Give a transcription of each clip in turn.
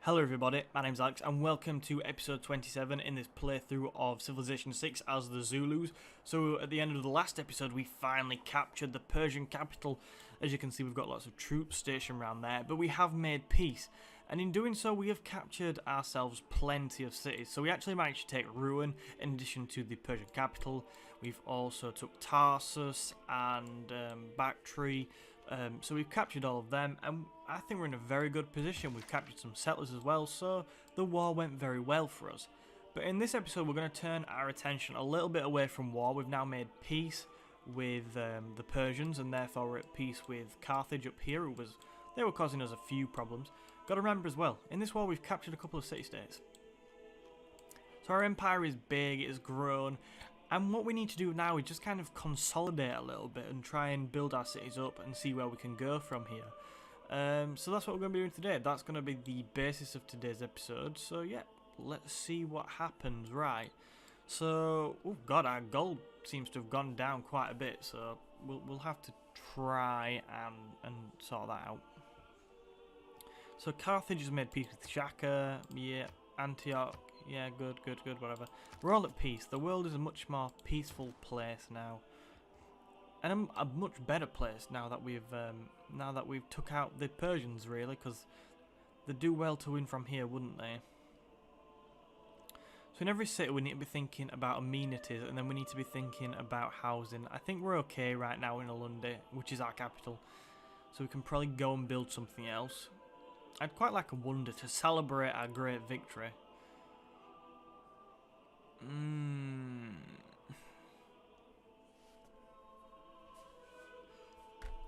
Hello everybody, my name's Alex and welcome to episode 27 in this playthrough of Civilization 6 as the Zulus. So at the end of the last episode we finally captured the Persian capital. As you can see, we've got lots of troops stationed around there, but we have made peace. And in doing so we have captured ourselves plenty of cities. So we actually managed to take Ruin in addition to the Persian capital. We've also took Tarsus and Bactria. So we've captured all of them, and I think we're in a very good position. We've captured some settlers as well, so the war went very well for us. But in this episode we're going to turn our attention a little bit away from war. We've now made peace with the Persians, and therefore we're at peace with Carthage up here, they were causing us a few problems. Got to remember as well, in this war we've captured a couple of city-states. So our empire is big, it has grown. And what we need to do now is just kind of consolidate a little bit and try and build our cities up and see where we can go from here. So that's what we're going to be doing today. That's going to be the basis of today's episode. So yeah, let's see what happens. Right. So, oh god, our gold seems to have gone down quite a bit. So we'll have to try and sort that out. So Carthage has made peace with Shaka. Yeah, Antioch. Yeah, good, whatever. We're all at peace. The world is a much more peaceful place now, and a much better place now that we've took out the Persians, really, because they'd do well to win from here, wouldn't they? So in every city we need to be thinking about amenities, and then we need to be thinking about housing. I think we're okay right now in Ulundi, which is our capital, so we can probably go and build something else. I'd quite like a wonder to celebrate our great victory.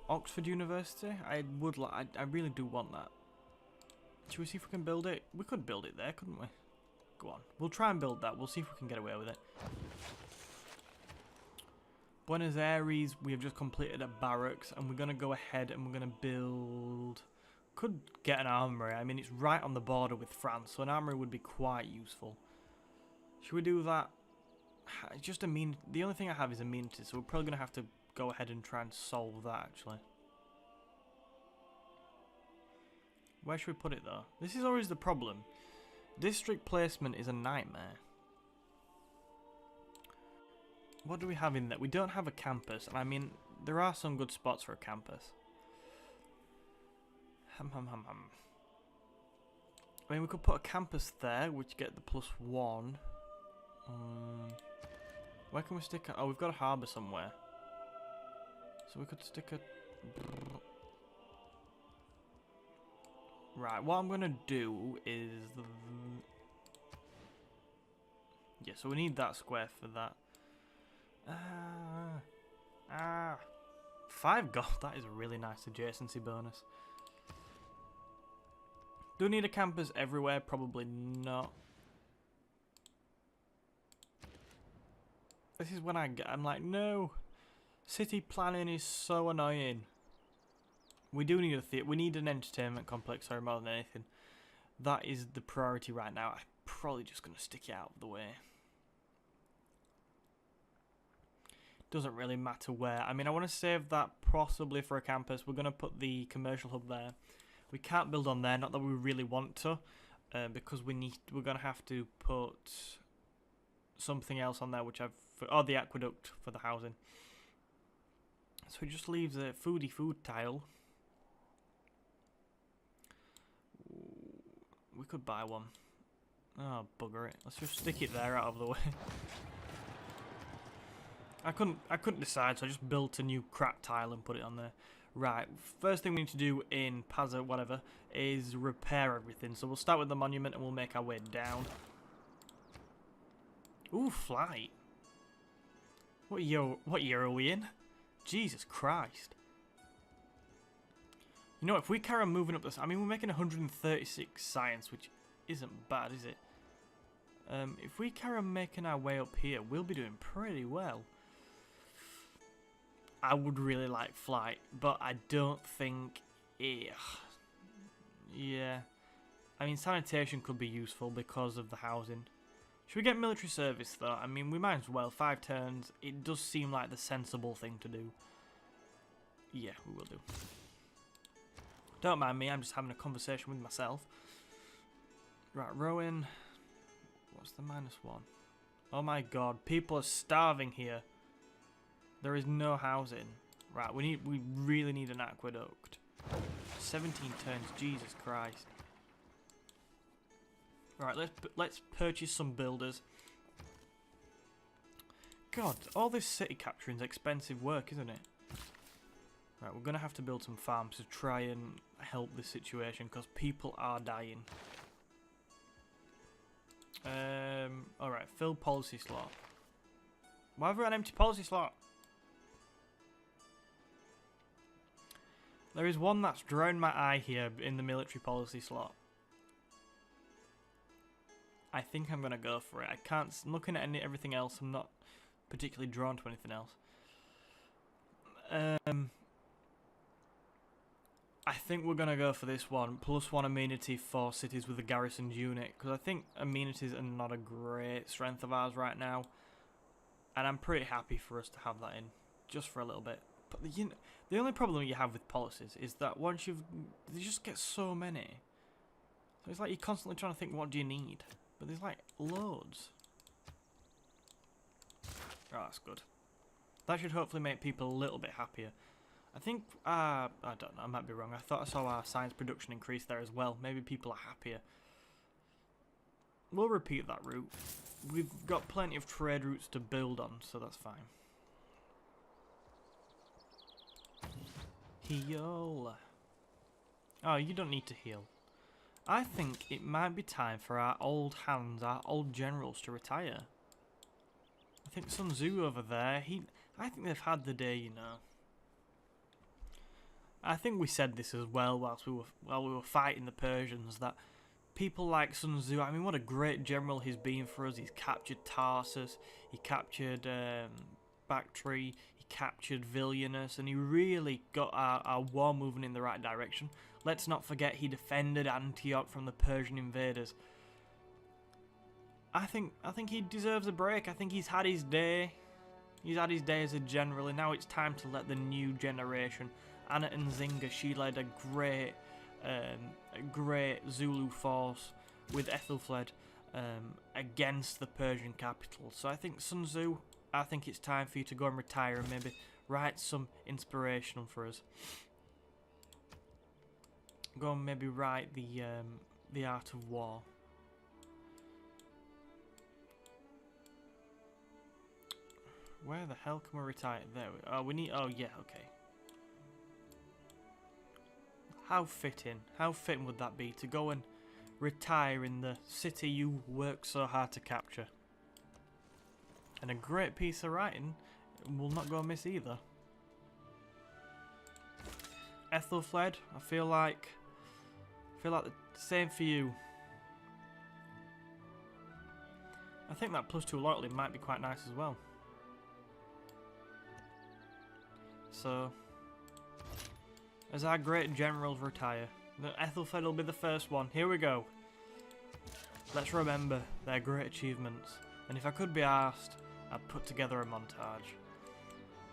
Oxford University? I really do want that. Should we see if we can build it? We could build it there, couldn't we? Go on. We'll try and build that. We'll see if we can get away with it. Buenos Aires, we have just completed a barracks, and we're going to go ahead and we're going to build... Could get an armory. I mean, it's right on the border with France, so an armory would be quite useful. Should we do that? Just the only thing I have is amenities, so we're probably going to have to go ahead and try and solve that, actually. Where should we put it, though? This is always the problem. District placement is a nightmare. What do we have in there? We don't have a campus, and I mean, there are some good spots for a campus. I mean, we could put a campus there, which get the +1. Where can we stick it? Oh, we've got a harbour somewhere. So we could stick a... Right, what I'm going to do is... Yeah, so we need that square for that. 5 gold, that is a really nice adjacency bonus. Do we need a campus everywhere? Probably not. This is when I'm like, no. City planning is so annoying. We do need a theatre. We need an entertainment complex, sorry, more than anything. That is the priority right now. I'm probably just going to stick it out of the way. Doesn't really matter where. I mean, I want to save that possibly for a campus. We're going to put the commercial hub there. We can't build on there, not that we really want to, because we're going to have to put something else on there, which the aqueduct for the housing. So it just leaves a food tile. We could buy one. Oh, bugger it. Let's just stick it there out of the way. I couldn't decide, so I just built a new crap tile and put it on there. Right, first thing we need to do in Pazza, whatever, is repair everything. So we'll start with the monument and we'll make our way down. Ooh, flight. What year are we in? Jesus Christ. You know, if we carry on moving up this... I mean, we're making 136 science, which isn't bad, is it? If we carry on making our way up here, we'll be doing pretty well. I would really like flight, but I don't think... Yeah. I mean, sanitation could be useful because of the housing. Should we get military service, though? I mean, we might as well. 5 turns. It does seem like the sensible thing to do. Yeah, we will do. Don't mind me, I'm just having a conversation with myself. Right, Rowan. What's the -1? Oh my god, people are starving here. There is no housing. Right, we really need an aqueduct. 17 turns, Jesus Christ. Right, let's purchase some builders. God, all this city capturing is expensive work, isn't it? Right, we're gonna have to build some farms to try and help this situation because people are dying. Alright, fill policy slot. Why have we got an empty policy slot? There is one that's drowned my eye here in the military policy slot. I think I'm going to go for it. I can't... Looking at everything else, I'm not particularly drawn to anything else. I think we're going to go for this one. +1 amenity for cities with a garrisoned unit. Because I think amenities are not a great strength of ours right now. And I'm pretty happy for us to have that in. Just for a little bit. But the only problem you have with policies is that once you just get so many. So it's like you're constantly trying to think, what do you need? But there's like loads. Oh, that's good. That should hopefully make people a little bit happier. I think, I don't know, I might be wrong. I thought I saw our science production increase there as well. Maybe people are happier. We'll repeat that route. We've got plenty of trade routes to build on, so that's fine. Heal. Oh, you don't need to heal. I think it might be time for our old hands, our old generals to retire. I think Sun Tzu over there, I think they've had the day, you know. I think we said this as well while we were fighting the Persians, that people like Sun Tzu, I mean, what a great general he's been for us. He's captured Tarsus, he captured Bactria, he captured Vilnius, and he really got our war moving in the right direction. Let's not forget he defended Antioch from the Persian invaders. I think he deserves a break. I think he's had his day. He's had his day as a general, and now it's time to let the new generation. Anna Nzinga, she led a great Zulu force with Ethelfled against the Persian capital. So I think Sun Tzu, I think it's time for you to go and retire and maybe write some inspirational for us. Go and maybe write the Art of War. Where the hell can we retire? There we go. Oh, we need... Oh, yeah, okay. How fitting would that be to go and retire in the city you worked so hard to capture? And a great piece of writing will not go amiss either. Ethelfled, I feel like the same for you. I think that +2 loyalty might be quite nice as well. So, as our great generals retire, Ethelfled will be the first one. Here we go. Let's remember their great achievements. And if I could be asked, I'd put together a montage.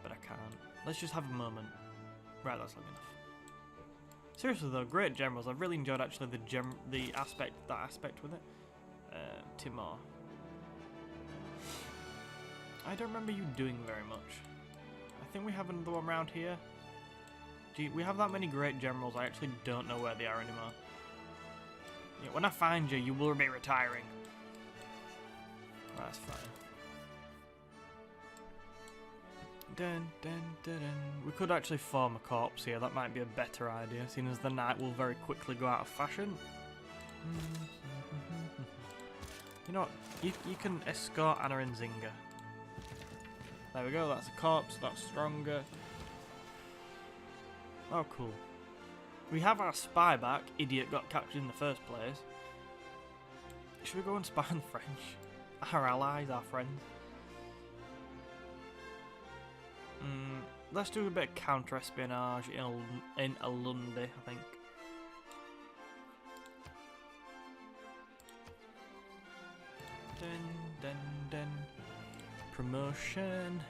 But I can't. Let's just have a moment. Right, that's long enough. Seriously though, great generals. I've really enjoyed actually that aspect with it. Timor. I don't remember you doing very much. I think we have another one around here. Gee, we have that many great generals, I actually don't know where they are anymore. Yeah, when I find you, you will be retiring. That's fine. Dun, dun, dun, dun. We could actually form a corps here, that might be a better idea, seeing as the knight will very quickly go out of fashion. You know what, you can escort Anna and Nzinga. There we go, that's a corpse, that's stronger. Oh, cool. We have our spy back. Idiot got captured in the first place. Should we go and spy on the French? Our allies, our friends. Let's do a bit of counter-espionage in Alundi, I think. Dun, dun, dun. Promotion.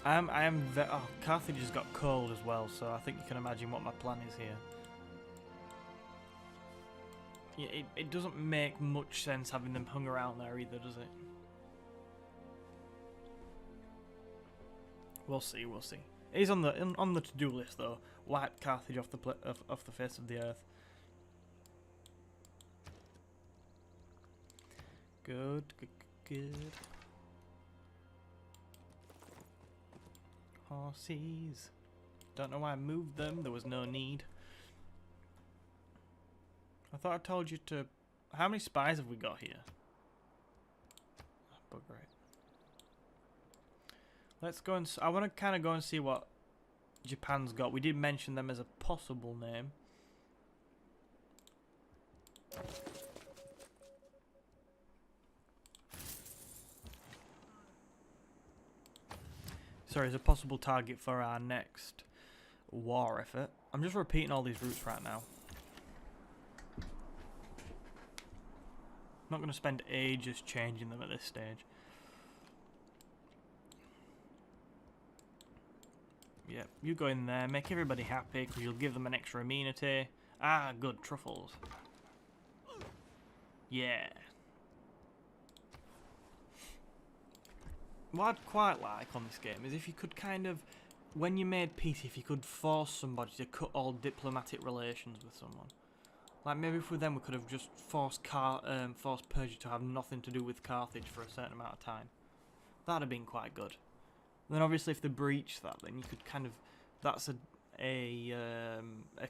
Oh, Carthage has got cold as well, so I think you can imagine what my plan is here. Yeah, it doesn't make much sense having them hung around there either, does it? We'll see, we'll see. It is on the to-do list though. Wipe Carthage off the face of the earth. Good, good, good. Horses. Don't know why I moved them. There was no need. I thought I told you to... How many spies have we got here? Oh, bugger it. Let's go and... I want to kind of go and see what Japan's got. We did mention them as a possible name. Sorry, as a possible target for our next war effort. I'm just repeating all these routes right now. I'm not going to spend ages changing them at this stage. Yep, you go in there, make everybody happy because you'll give them an extra amenity. Ah, good, truffles. Yeah. What I'd quite like on this game is if you could kind of, when you made peace, if you could force somebody to cut all diplomatic relations with someone. Like maybe for them we could have just forced Persia to have nothing to do with Carthage for a certain amount of time. That'd have been quite good. Then obviously if they breach that, then you could kind of, that's a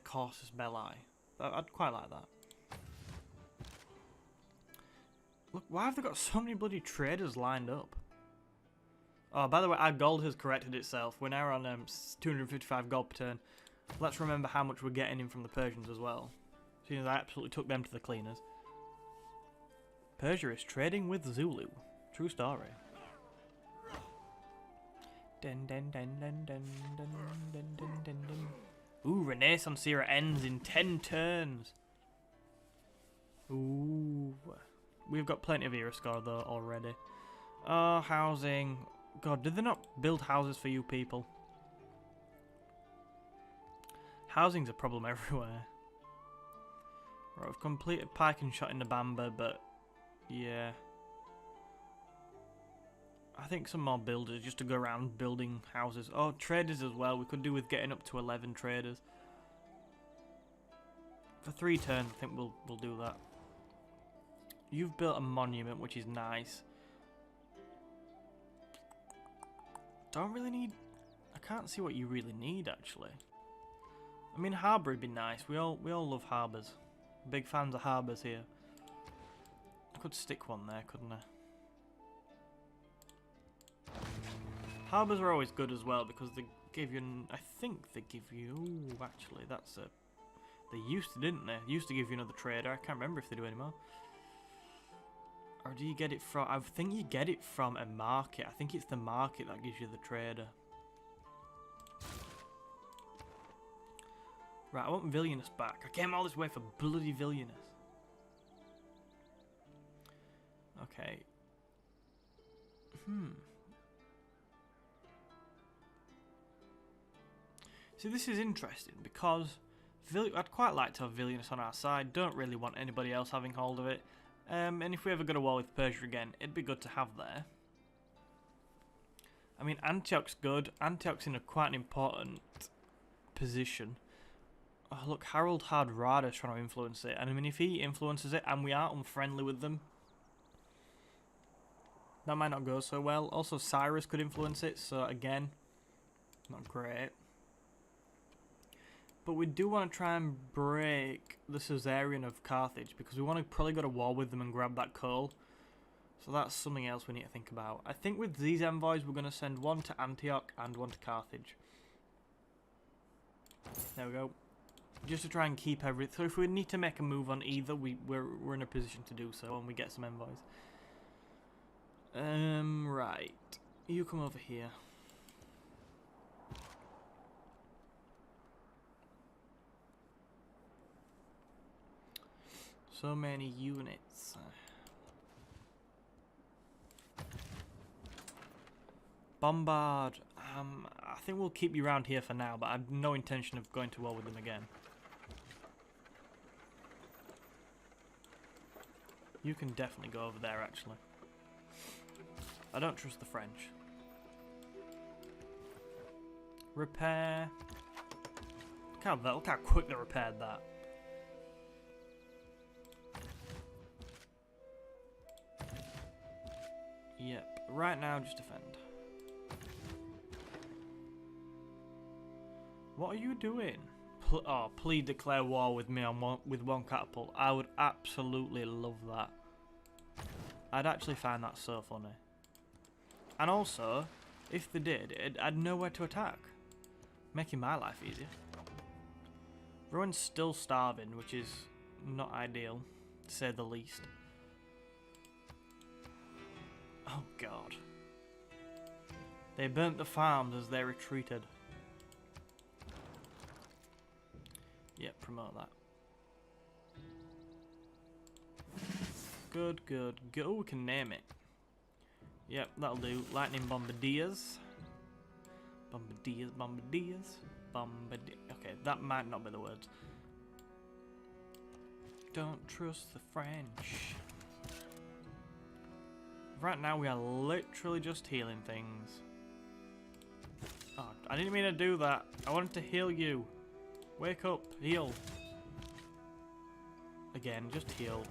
casus belli. I'd quite like that. Look, why have they got so many bloody traders lined up? Oh, by the way, our gold has corrected itself. We're now on 255 gold per turn. Let's remember how much we're getting in from the Persians as well. Seeing as I absolutely took them to the cleaners. Persia is trading with Zulu. True story. Dun, dun, dun, dun, dun, dun, dun, dun, dun, dun. Ooh, Renaissance era ends in 10 turns. Ooh. We've got plenty of era score though already. Oh, housing. God, did they not build houses for you people? Housing's a problem everywhere. Right, we've completed Pike and Shot in the Bamba, but yeah. I think some more builders just to go around building houses. Oh, traders as well. We could do with getting up to 11 traders. For 3 turns, I think we'll do that. You've built a monument, which is nice. Don't really need... I can't see what you really need, actually. I mean, harbour would be nice. We all love harbours. Big fans of harbours here. I could stick one there, couldn't I? Harbours are always good as well because they give you... I think they give you... Ooh, actually, that's a... They used to, didn't they? They used to give you another trader. I can't remember if they do anymore. Or do you get it from... I think you get it from a market. I think it's the market that gives you the trader. Right, I want Villianus back. I came all this way for bloody Villianus. Okay. See, this is interesting because I'd quite like to have Villianus on our side. Don't really want anybody else having hold of it. And if we ever go to war with Persia again, it'd be good to have there. I mean, Antioch's good. Antioch's in quite an important position. Oh, look, Harold Hardrada's trying to influence it. And I mean, if he influences it and we are unfriendly with them, that might not go so well. Also, Cyrus could influence it, so again, not great. But we do want to try and break the Caesarian of Carthage because we want to probably go to war with them and grab that coal. So that's something else we need to think about. I think with these envoys we're going to send one to Antioch and one to Carthage. There we go. Just to try and keep everything. So if we need to make a move on either, we're in a position to do so when we get some envoys. Right. You come over here. So many units. Bombard. I think we'll keep you around here for now, but I have no intention of going to war with them again. You can definitely go over there, actually. I don't trust the French. Repair. Look how quick they repaired that. Yep. Right now, just defend. What are you doing? Please declare war with me on with one catapult. I would absolutely love that. I'd actually find that so funny. And also, if they did, I'd know where to attack, making my life easier. Everyone's still starving, which is not ideal, to say the least. Oh god. They burnt the farms as they retreated. Yep, promote that. Good, good, good. Oh, we can name it. Yep, that'll do. Lightning Bombardiers. Bombardiers, Bombardiers. Okay, that might not be the words. Don't trust the French. Right now we are literally just healing things. Oh, I didn't mean to do that. I wanted to heal you. Wake up, heal. Again, just heal.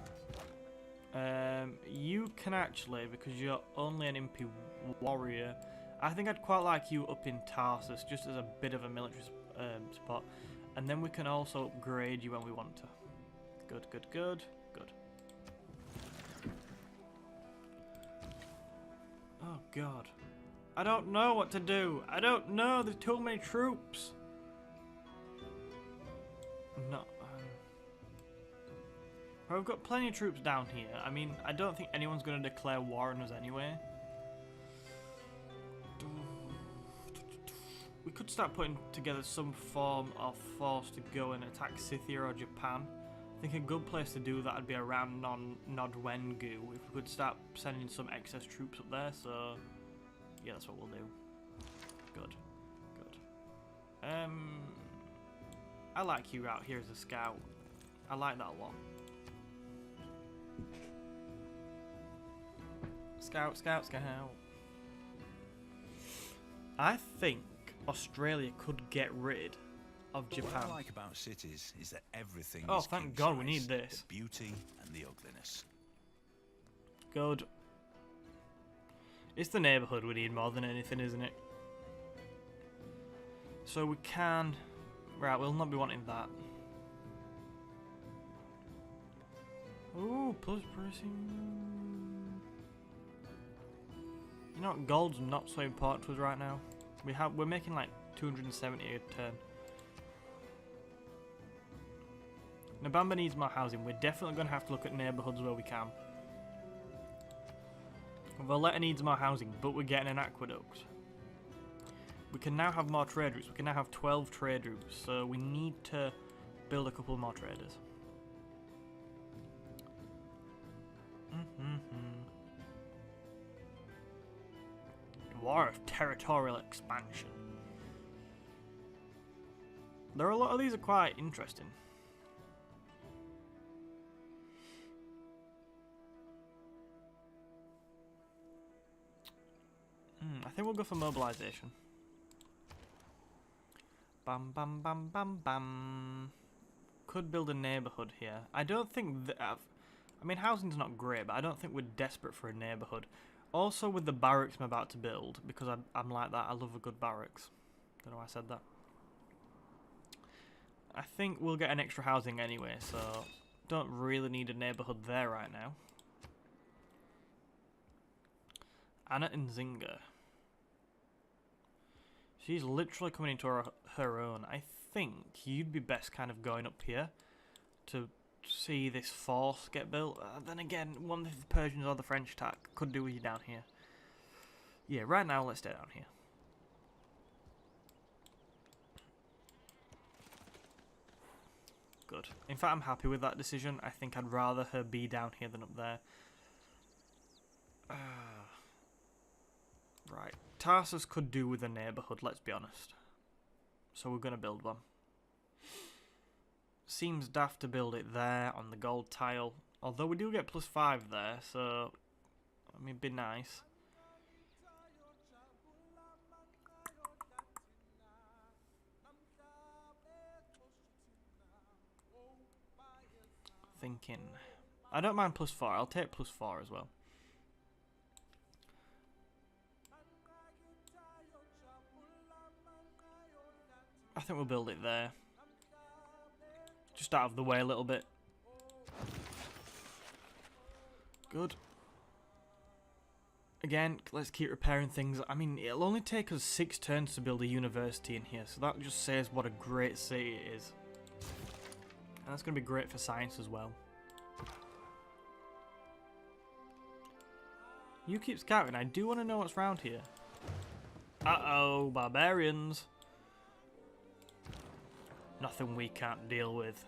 You can actually, because you're only an MP warrior, I think I'd quite like you up in Tarsus, just as a bit of a military spot. And then we can also upgrade you when we want to. Good, good, good, good. Oh god. I don't know what to do. I don't know, there's too many troops. No. We've got plenty of troops down here. I mean, I don't think anyone's going to declare war on us anyway. We could start putting together some form of force to go and attack Scythia or Japan. I think a good place to do that would be around Nodwengu. If we could start sending some excess troops up there, so yeah, that's what we'll do. Good, good. I like you out here as a scout. I like that a lot. Scout, scout, scout. I think Australia could get rid of Japan. What I like about cities is that everything Oh, is thank God we king-size. need this. The beauty and the ugliness. Good. It's the neighbourhood we need more than anything, isn't it? So we can... Right, we'll not be wanting that. Ooh, plus pressing... You know what, gold's not so important to us right now. We're making like 270 a turn. Nabamba needs more housing. We're definitely going to have to look at neighbourhoods where we can. Valletta needs more housing, but we're getting an aqueduct. We can now have more trade routes. We can now have 12 trade routes, so we need to build a couple more traders. War of territorial expansion. There are a lot of these are quite interesting. I think we'll go for mobilization. Bam, bam, bam, bam, bam. Could build a neighbourhood here. I don't think that... I mean, housing's not great, but I don't think we're desperate for a neighbourhood. Also, with the barracks I'm about to build, because I'm like that, I love a good barracks. Don't know why I said that. I think we'll get an extra housing anyway, so don't really need a neighbourhood there right now. Anna and Zinga. She's literally coming into her own. I think you'd be best kind of going up here to see this force get built. Then again, one of the Persians or the French attack could do with you down here. Yeah, right now let's stay down here. Good. In fact, I'm happy with that decision. I think I'd rather her be down here than up there. Right. Tarsus could do with a neighbourhood, let's be honest. So we're going to build one. Seems daft to build it there on the gold tile. Although we do get +5 there, so I mean, it'd be nice. Thinking. I don't mind +4. I'll take +4 as well. I think we'll build it there. Just out of the way a little bit. Good. Again, let's keep repairing things. I mean, it'll only take us 6 turns to build a university in here, so that just says what a great city it is. And that's going to be great for science as well. You keep scouting. I do want to know what's around here. Uh-oh, barbarians. Nothing we can't deal with.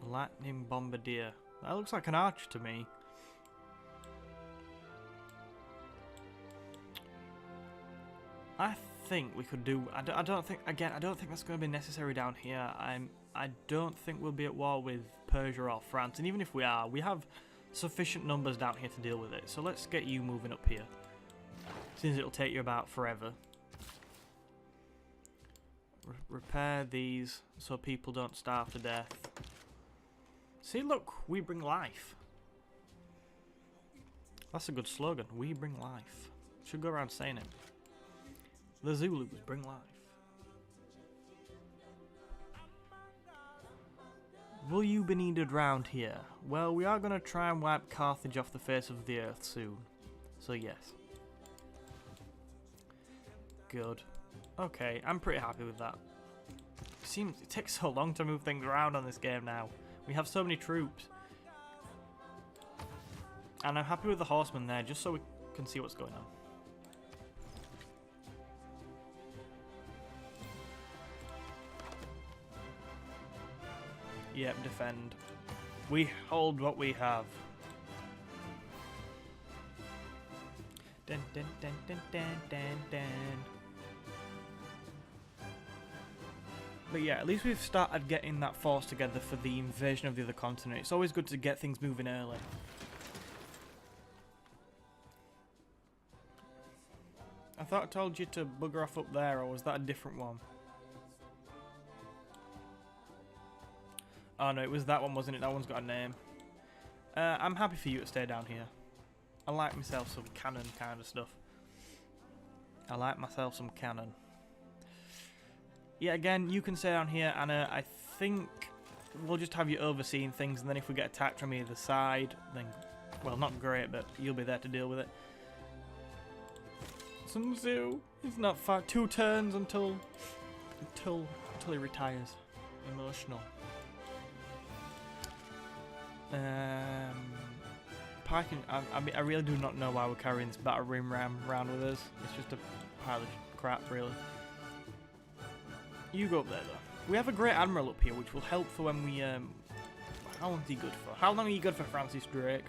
Lightning bombardier. That looks like an archer to me. I think we could do. I don't think. Again, I don't think that's going to be necessary down here. I don't think we'll be at war with Persia or France, and even if we are, we have sufficient numbers down here to deal with it. So let's get you moving up here, since it'll take you about forever. Repair these so people don't starve to death. See, look, we bring life. That's a good slogan. We bring life. Should go around saying it. The Zulus bring life. Will you be needed round here? Well, we are going to try and wipe Carthage off the face of the earth soon. So yes. Good. Okay, I'm pretty happy with that. It takes so long to move things around on this game now. We have so many troops. And I'm happy with the horsemen there, just so we can see what's going on. Yep, defend. We hold what we have. Dun, dun, dun, dun, dun, dun, dun. But yeah, at least we've started getting that force together for the invasion of the other continent. It's always good to get things moving early. I thought I told you to bugger off up there, or was that a different one? Oh no, it was that one, wasn't it? That one's got a name. I'm happy for you to stay down here. I like myself some cannon kind of stuff. I like myself some cannon. Yeah, again, you can stay down here, and I think we'll just have you overseeing things, and then if we get attacked from either side, then, well, not great, but you'll be there to deal with it. Sun Tzu, he's not far. 2 turns until he retires. Emotional. Pike and, I really do not know why we're carrying this battering ram around with us. It's just a pile of crap, really. You go up there, though. We have a great admiral up here, which will help for when we, how long is he good for? How long are you good for, Francis Drake?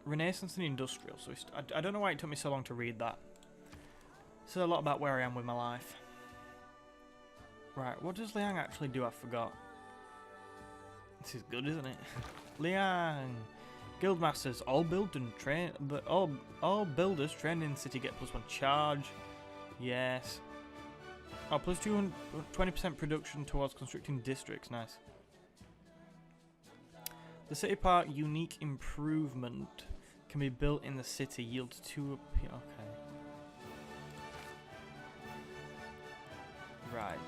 Renaissance and Industrial. So I don't know why it took me so long to read that. It says a lot about where I am with my life. Right, what does Liang actually do? I forgot. This is good, isn't it? Liang! Guildmasters, all build and train, but all builders trained in the city get +1 charge. Yes. Oh, plus 20% production towards constructing districts. Nice. The city park unique improvement can be built in the city. Yields 2 appeal. Okay. Right.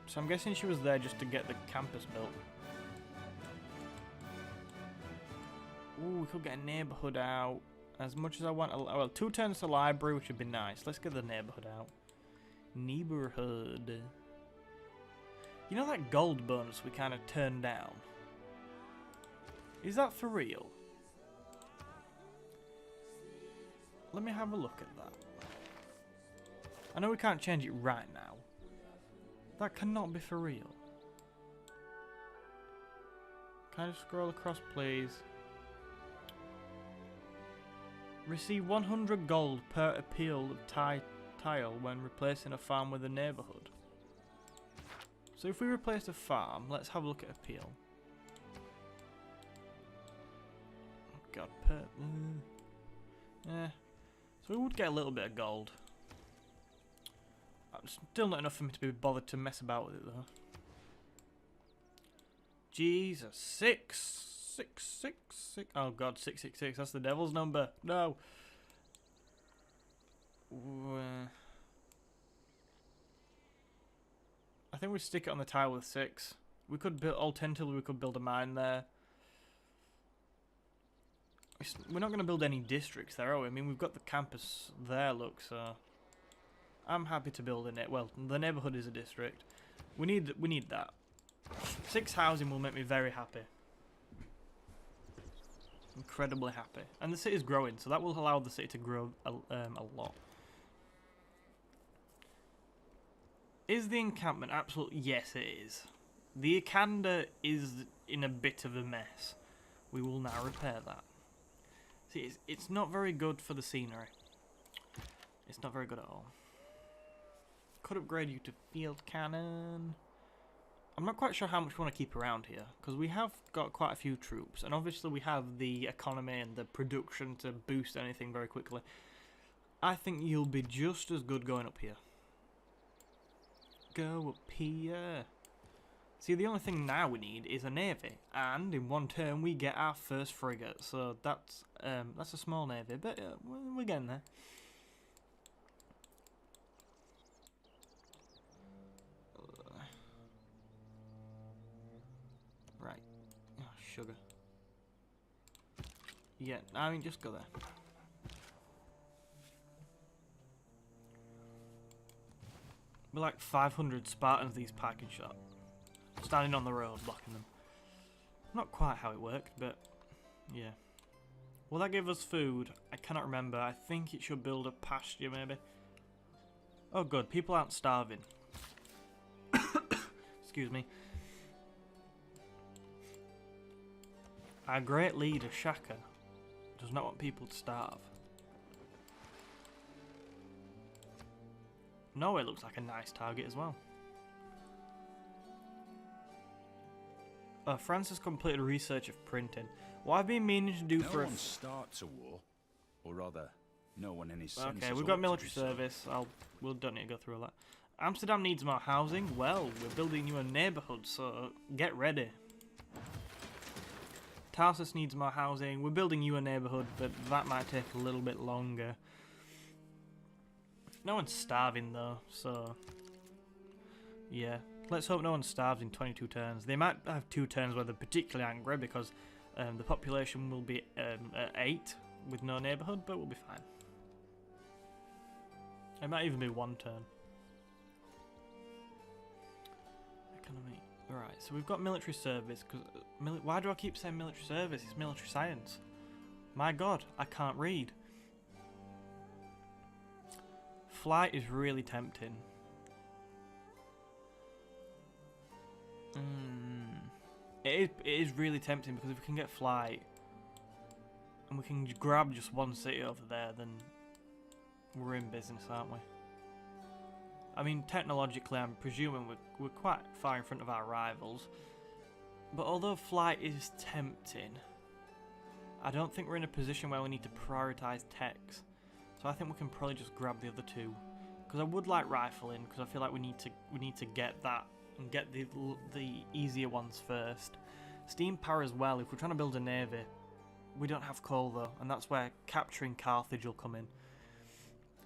So I'm guessing she was there just to get the campus built. Ooh, we could get a neighbourhood out. As much as I want. Well, 2 turns to library, which would be nice. Let's get the neighbourhood out. Neighbourhood. You know that gold bonus we kind of turned down? Is that for real? Let me have a look at that. I know we can't change it right now. That cannot be for real. Can I just scroll across, please? Receive 100 gold per appeal of tile when replacing a farm with a neighbourhood. So if we replaced a farm, let's have a look at appeal. Oh god, yeah. So we would get a little bit of gold. Still not enough for me to be bothered to mess about with it though. Jesus, 666. Oh god, 666. That's the devil's number. No. I think we stick it on the tile with 6. We could build alternatively. We could build a mine there. We're not going to build any districts there, are we? I mean, we've got the campus there. Look, so I'm happy to build in it. Well, the neighborhood is a district. We need that. 6 housing will make me very happy. Incredibly happy. And the city's growing, so that will allow the city to grow a lot. Is the encampment absolute? Yes, it is. The Ikanda is in a bit of a mess. We will now repair that. See, it's not very good for the scenery. It's not very good at all. Could upgrade you to field cannon. I'm not quite sure how much we want to keep around here, because we have got quite a few troops, and obviously we have the economy and the production to boost anything very quickly. I think you'll be just as good going up here. Go up here. See, the only thing now we need is a navy, and in one turn we get our first frigate. So that's a small navy, but we're getting there. Right. Oh, sugar. Yeah, I mean, just go there. We're like 500 Spartans these parking shop. Standing on the road, blocking them. Not quite how it worked, but yeah. Will that give us food? I cannot remember. I think it should build a pasture, maybe. Oh, good. People aren't starving. Excuse me. Our great leader, Shaka, does not want people to starve. Norway looks like a nice target as well. France has completed research of printing. What I've been meaning to do no for one starts a war, or rather, no one in his senses. Okay, we've got military service. We don't need to go through all that. Amsterdam needs more housing. Well, we're building you a neighbourhood, so get ready. Tarsus needs more housing. We're building you a neighbourhood, but that might take a little bit longer. No one's starving though, so yeah. Let's hope no one starves in 22 turns. They might have 2 turns where they're particularly angry because the population will be at 8 with no neighbourhood, but we'll be fine. It might even be 1 turn. Economy. Right, so we've got military service. Why do I keep saying military service? It's military science. My god, I can't read. Flight is really tempting. It is really tempting because if we can get flight and we can grab just one city over there, then we're in business, aren't we? I mean, technologically, I'm presuming we're quite far in front of our rivals. But although flight is tempting, I don't think we're in a position where we need to prioritise techs. So I think we can probably just grab the other 2. Because I would like rifling, because I feel like we need to get that and get the easier ones first. Steam power as well. If we're trying to build a navy, we don't have coal though, and that's where capturing Carthage will come in.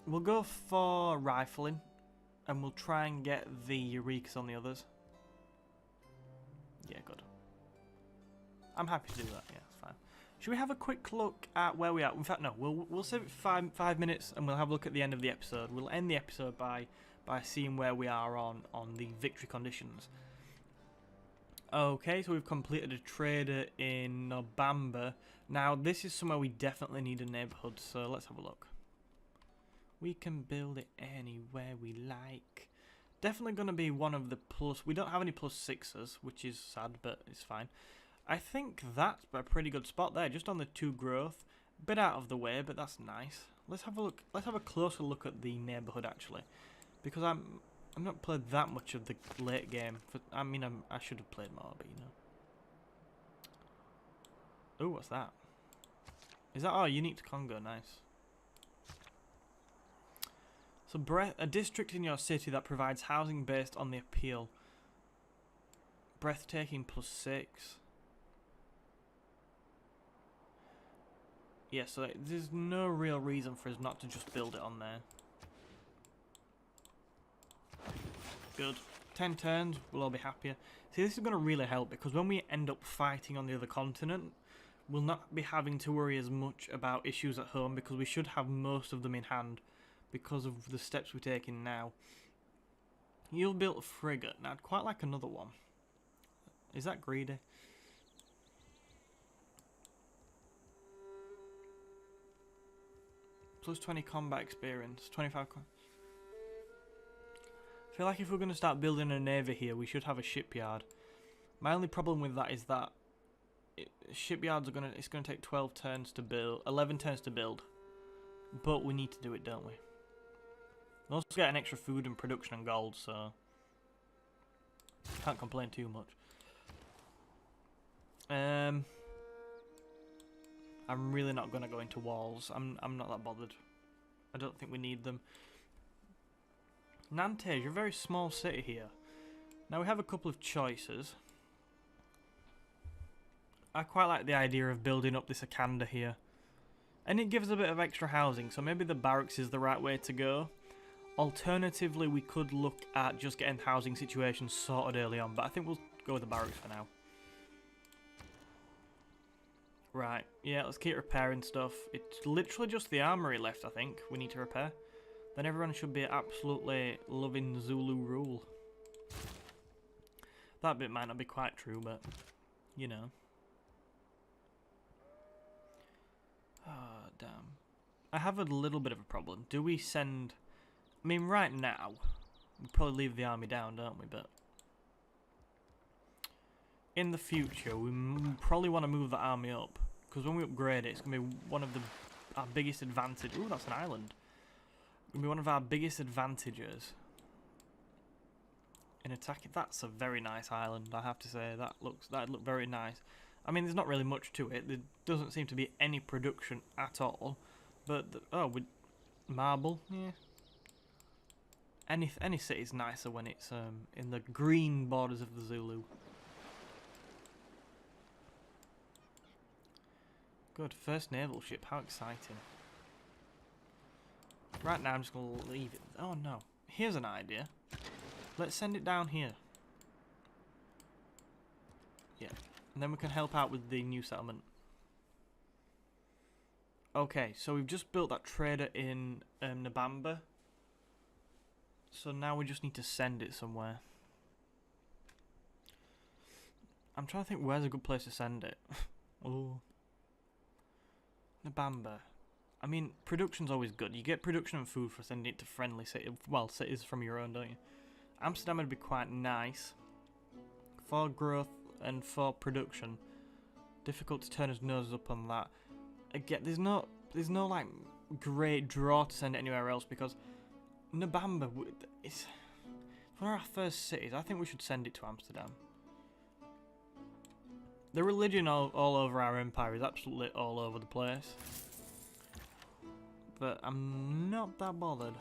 We'll go for rifling, and we'll try and get the Eureka's on the others. Yeah, good. I'm happy to do that. Yeah, it's fine. Should we have a quick look at where we are? In fact, no. We'll save it for 5 minutes, and we'll have a look at the end of the episode. We'll end the episode by seeing where we are on the victory conditions. Okay, so we've completed a trader in Nobamba. Now, this is somewhere we definitely need a neighbourhood, so let's have a look. We can build it anywhere we like. Definitely going to be one of the plus... We don't have any +6s, which is sad, but it's fine. I think that's a pretty good spot there, just on the 2 growth. Bit out of the way, but that's nice. Let's have a look. Let's have a closer look at the neighbourhood, actually. Because I've not played that much of the late game. I mean, I should have played more, but you know. Oh, what's that? Is that unique to Congo? Nice. So, a district in your city that provides housing based on the appeal. Breathtaking +6. Yeah, so there's no real reason for us not to just build it on there. Good. 10 turns, we'll all be happier. See, this is going to really help because when we end up fighting on the other continent, we'll not be having to worry as much about issues at home because we should have most of them in hand because of the steps we're taking now. You'll build a frigate. Now, I'd quite like another one. Is that greedy? Plus 20 combat experience. 25 I feel like if we're going to start building a navy here, we should have a shipyard. My only problem with that is that shipyards are it's going to take 12 turns to build, 11 turns to build. But we need to do it, don't we? We also get an extra food and production and gold, so can't complain too much. I'm really not going to go into walls. I'm not that bothered. I don't think we need them. Nantes, you're a very small city here. Now we have a couple of choices. I quite like the idea of building up this Akanda here. And it gives a bit of extra housing, so maybe the barracks is the right way to go. Alternatively, we could look at just getting housing situations sorted early on, but I think we'll go with the barracks for now. Right, yeah, let's keep repairing stuff. It's literally just the armory left, I think, we need to repair. Then everyone should be absolutely loving Zulu rule. That bit might not be quite true, but, you know. Ah, damn. I have a little bit of a problem. Do we send... I mean, right now, we probably leave the army down, don't we? But in the future, we probably want to move the army up. Because when we upgrade it, it's going to be one of our biggest advantages. Ooh, that's an island. Going to be one of our biggest advantages in attacking. That's a very nice island, I have to say. That looked very nice. I mean, there's not really much to it. There doesn't seem to be any production at all. But with marble, yeah. Any city's nicer when it's in the green borders of the Zulu. Good, first naval ship. How exciting! Right now, I'm just gonna leave it. Oh no! Here's an idea. Let's send it down here. Yeah, and then we can help out with the new settlement. Okay, so we've just built that trader in Nabamba. So now we just need to send it somewhere. I'm trying to think where's a good place to send it. Oh. Nabamba. I mean, production's always good. You get production and food for sending it to friendly cities. Well, cities from your own, don't you? Amsterdam would be quite nice. For growth and for production. Difficult to turn his nose up on that. Again, there's no like great draw to send it anywhere else because Nabamba, it's one of our first cities. I think we should send it to Amsterdam. The religion all over our empire is absolutely all over the place. But I'm not that bothered.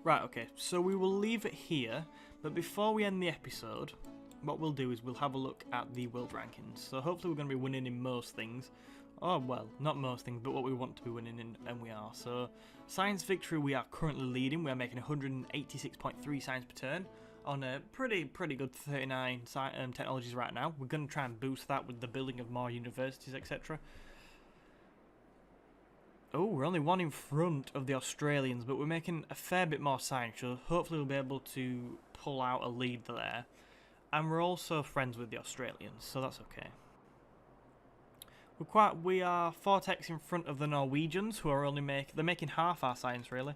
Right, okay, so we will leave it here, but before we end the episode, what we'll do is we'll have a look at the world rankings. So hopefully we're going to be winning in most things. Oh, well, not most things, but what we want to be winning in, and we are. So, science victory, we are currently leading. We are making 186.3 science per turn on a pretty good 39 technologies right now. We're going to try and boost that with the building of more universities, etc. Oh, we're only one in front of the Australians, but we're making a fair bit more science, so hopefully we'll be able to pull out a lead there. And we're also friends with the Australians, so that's okay. We are 4 techs in front of the Norwegians, who are only they're making half our science, really.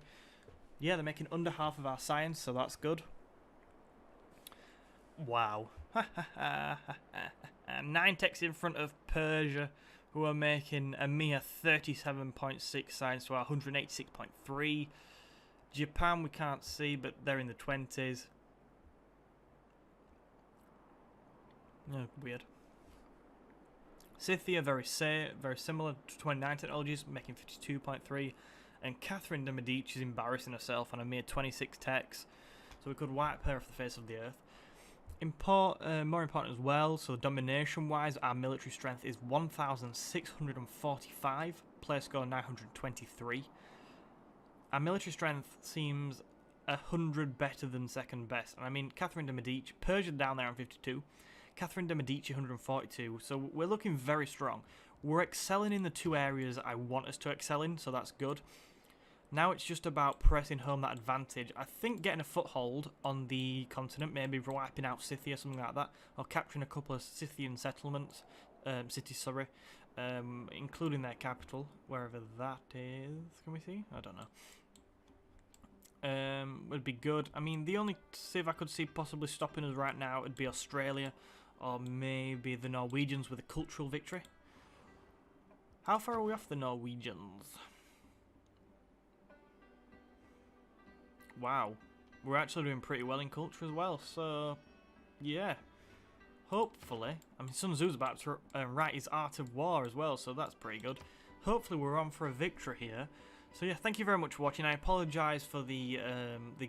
Yeah, they're making under half of our science, so that's good. Wow. 9 techs in front of Persia, who are making a mere 37.6 science to our 186.3. Japan we can't see, but they're in the 20s. Oh, weird. Scythia very similar to 29 technologies, making 52.3. And Catherine de Medici is embarrassing herself on a mere 26 techs, so we could wipe her off the face of the earth. More important as well, so domination-wise, our military strength is 1,645, player score 923. Our military strength seems 100 better than second best, and I mean Catherine de Medici, Persian down there on 52, Catherine de Medici 142, so we're looking very strong. We're excelling in the two areas I want us to excel in, so that's good. Now it's just about pressing home that advantage. I think getting a foothold on the continent, maybe wiping out Scythia, something like that, or capturing a couple of Scythian settlements, cities, sorry, including their capital, wherever that is. Can we see? I don't know. Would be good. I mean, the only civ I could see possibly stopping us right now would be Australia, or maybe the Norwegians with a cultural victory. How far are we off the Norwegians? Wow, we're actually doing pretty well in culture as well, so yeah, hopefully. I mean, Sun Tzu's about to write his Art of War as well, so that's pretty good. Hopefully we're on for a victory here. So yeah, thank you very much for watching. I apologise for the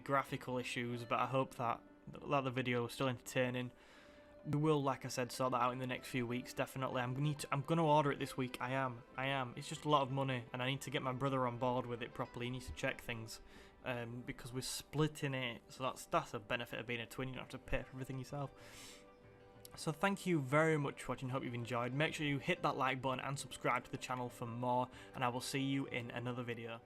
graphical issues, but I hope that the video was still entertaining. We will, like I said, sort that out in the next few weeks, definitely. I'm going to order it this week. I am. It's just a lot of money, and I need to get my brother on board with it properly. He needs to check things. Because we're splitting it, so that's a benefit of being a twin. You don't have to pay for everything yourself. So thank you very much for watching. Hope you've enjoyed. Make sure you hit that like button and subscribe to the channel for more, and I will see you in another video.